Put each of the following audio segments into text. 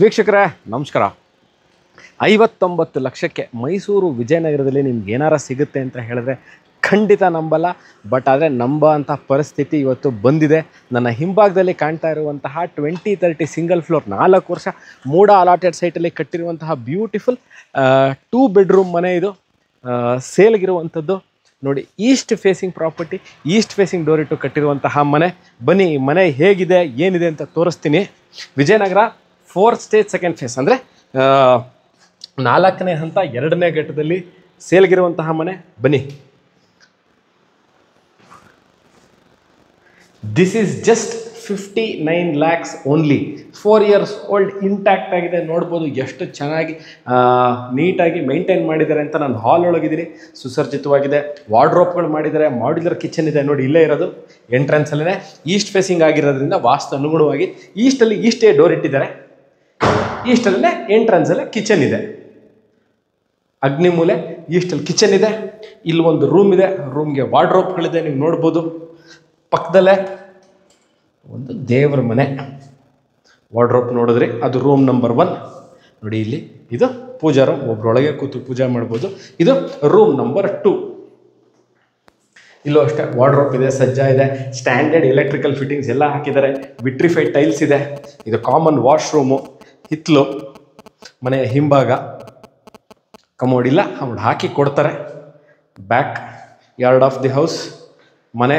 ವೀಕ್ಷಕರೇ ನಮಸ್ಕಾರ. 59 ಲಕ್ಷಕ್ಕೆ ಮೈಸೂರು ವಿಜಯನಗರದಲ್ಲಿ ನಿಮ್ಗೆ ಏನಾರ ಸಿಗುತ್ತೆ ಅಂತ ಹೇಳಿದ್ರೆ ಖಂಡಿತ ನಂಬಲ್ಲ. ಬಟ್ ಆದರೆ ನಂಬೋ ಅಂಥ ಪರಿಸ್ಥಿತಿ ಇವತ್ತು ಬಂದಿದೆ. ನನ್ನ ಹಿಂಭಾಗದಲ್ಲಿ ಕಾಣ್ತಾ ಇರುವಂತಹ 2030 ಸಿಂಗಲ್ ಫ್ಲೋರ್ 4 ವರ್ಷ ಮೂಡ ಅಲಾಟೆಡ್ ಸೈಟಲ್ಲಿ ಕಟ್ಟಿರುವಂತಹ ಬ್ಯೂಟಿಫುಲ್ 2 ಬೆಡ್ರೂಮ್ ಮನೆ. ಇದು ಸೇಲ್ಗಿರುವಂಥದ್ದು. ನೋಡಿ, East facing property, East facing door ಇಟ್ಟು ಕಟ್ಟಿರುವಂತಹ ಮನೆ. ಬನ್ನಿ, ಮನೆ ಹೇಗಿದೆ ಏನಿದೆ ಅಂತ ತೋರಿಸ್ತೀನಿ. Vijayanagara 4th stage 2nd face ಅಂದರೆ 4ನೇ ಹಂತ 2ನೇ ಘಟ್ಟದಲ್ಲಿ ಸೇಲ್ಗಿರುವಂತಹ ಮನೆ. ಬನ್ನಿ, this is just 59 lakhs only. 4 years old, intact ಆಗಿದೆ. ನೋಡ್ಬೋದು ಎಷ್ಟು ಚೆನ್ನಾಗಿ ನೀಟಾಗಿ ಮೇಂಟೈನ್ ಮಾಡಿದ್ದಾರೆ ಅಂತ. ನಾನು ಹಾಲ್ ಒಳಗಿದ್ದೀನಿ, ಸುಸರ್ಜಿತವಾಗಿದೆ. ವಾರ್ಡ್ರೋಬ್ಗಳು ಮಾಡಿದ್ದಾರೆ, ಮಾಡ್ಯುಲರ್ ಕಿಚನ್ ಇದೆ. ನೋಡಿ, ಇಲ್ಲೇ ಇರೋದು ಎಂಟ್ರೆನ್ಸಲ್ಲೇ ಈಸ್ಟ್ ಫೇಸಿಂಗ್ ಆಗಿರೋದ್ರಿಂದ ವಾಸ್ತು ಅನುಗುಣವಾಗಿ ಈಸ್ಟಲ್ಲಿ ಈಸ್ಟೇ ಡೋರ್ ಇಟ್ಟಿದ್ದಾರೆ. ಈಸ್ಟಲ್ಲೇ ಎಂಟ್ರೆನ್ಸಲ್ಲೇ ಕಿಚನ್ ಇದೆ. ಅಗ್ನಿಮೂಲೆ ಈಸ್ಟಲ್ಲಿ ಕಿಚನ್ ಇದೆ. ಇಲ್ಲಿ ಒಂದು ರೂಮ್ ಇದೆ, ರೂಮ್ಗೆ ವಾರ್ಡ್ರೋಬ್ಗಳಿದೆ, ನೀವು ನೋಡ್ಬೋದು. ಪಕ್ಕದಲ್ಲೇ ಒಂದು ದೇವ್ರ ಮನೆ. ವಾರ್ಡ್ರೋಬ್ ನೋಡಿದ್ರಿ, ಅದು ರೂಮ್ ನಂಬರ್ 1. ನೋಡಿ, ಇಲ್ಲಿ ಇದು ಪೂಜಾ ರೂಮ್, ಒಬ್ರೊಳಗೆ ಕೂತು ಪೂಜೆ ಮಾಡ್ಬೋದು. ಇದು ರೂಮ್ ನಂಬರ್ 2. ಇಲ್ಲೂ ಅಷ್ಟೇ ವಾರ್ಡ್ರೋಬ್ ಇದೆ, ಸಜ್ಜಾ ಇದೆ, ಸ್ಟ್ಯಾಂಡರ್ಡ್ ಎಲೆಕ್ಟ್ರಿಕಲ್ ಫಿಟ್ಟಿಂಗ್ಸ್ ಎಲ್ಲ ಹಾಕಿದ್ದಾರೆ. ವಿಟ್ರಿಫೈಡ್ ಟೈಲ್ಸ್ ಇದೆ. ಇದು ಕಾಮನ್ ವಾಶ್ರೂಮು. ಹಿತ್ತಲು, ಮನೆಯ ಹಿಂಭಾಗ ಕಮೋಡ್ ಇಲ್ಲ, ಅವ್ರು ಹಾಕಿ ಕೊಡ್ತಾರೆ. Back yard of the house. ಮನೆ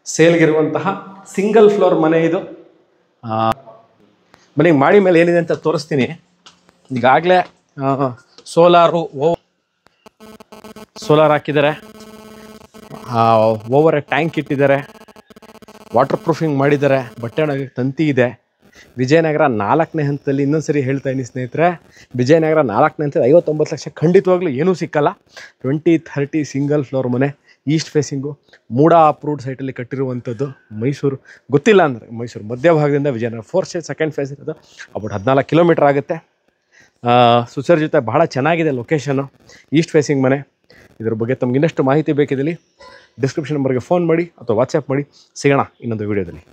ಸೇಲ್ಗಿರುವಂತಹ ಸಿಂಗಲ್ ಫ್ಲೋರ್ ಮನೆ ಇದು. ಮನೆಗೆ ಮಾಡಿ ಮೇಲೆ ಏನಿದೆ ಅಂತ ತೋರಿಸ್ತೀನಿ. ಈಗಾಗಲೇ ಸೋಲಾರ್ ಹಾಕಿದ್ದಾರೆ, ಓವರ್ ಟ್ಯಾಂಕ್ ಇಟ್ಟಿದ್ದಾರೆ, ವಾಟರ್ ಪ್ರೂಫಿಂಗ್ ಮಾಡಿದ್ದಾರೆ, ಬಟ್ಟೆ ಒಣಗಕ್ಕೆ ತಂತಿ ಇದೆ. ವಿಜಯನಗರ 4ನೇ ಹಂತದಲ್ಲಿ, ಇನ್ನೊಂದು ಸರಿ ಹೇಳ್ತಾ ಇದ್ದೀನಿ ಸ್ನೇಹಿತರೆ, ವಿಜಯನಗರ 4ನೇ ಹಂತದಲ್ಲಿ 59 ಲಕ್ಷ ಖಂಡಿತವಾಗ್ಲೂ ಏನೂ ಸಿಕ್ಕಲ್ಲ. 2030 ಸಿಂಗಲ್ ಫ್ಲೋರ್ ಮನೆ, ಈಸ್ಟ್ ಫೇಸಿಂಗು, ಮೂಡ ಅಪ್ರೂವ್ಡ್ ಸೈಟಲ್ಲಿ ಕಟ್ಟಿರುವಂಥದ್ದು. ಮೈಸೂರು ಗೊತ್ತಿಲ್ಲ ಅಂದರೆ ಮೈಸೂರು ಮಧ್ಯಭಾಗದಿಂದ Vijayanagar 4th stage 2nd phase ಇರೋದು. ಅಬೌಟ್ 14 ಕಿಲೋಮೀಟರ್ ಆಗುತ್ತೆ. ಸುಸರ್ಜಿತ, ಬಹಳ ಚೆನ್ನಾಗಿದೆ ಲೊಕೇಶನ್ನು. ಈಸ್ಟ್ ಫೇಸಿಂಗ್ ಮನೆ. ಇದ್ರ ಬಗ್ಗೆ ತಮ್ಗೆ ಇನ್ನಷ್ಟು ಮಾಹಿತಿ ಬೇಕಿದ್ದಲ್ಲಿ ಡಿಸ್ಕ್ರಿಪ್ಷನ್ ನಂಬರ್ಗೆ ಫೋನ್ ಮಾಡಿ ಅಥವಾ ವಾಟ್ಸಪ್ ಮಾಡಿ. ಸಿಗೋಣ ಇನ್ನೊಂದು ವೀಡಿಯೋದಲ್ಲಿ.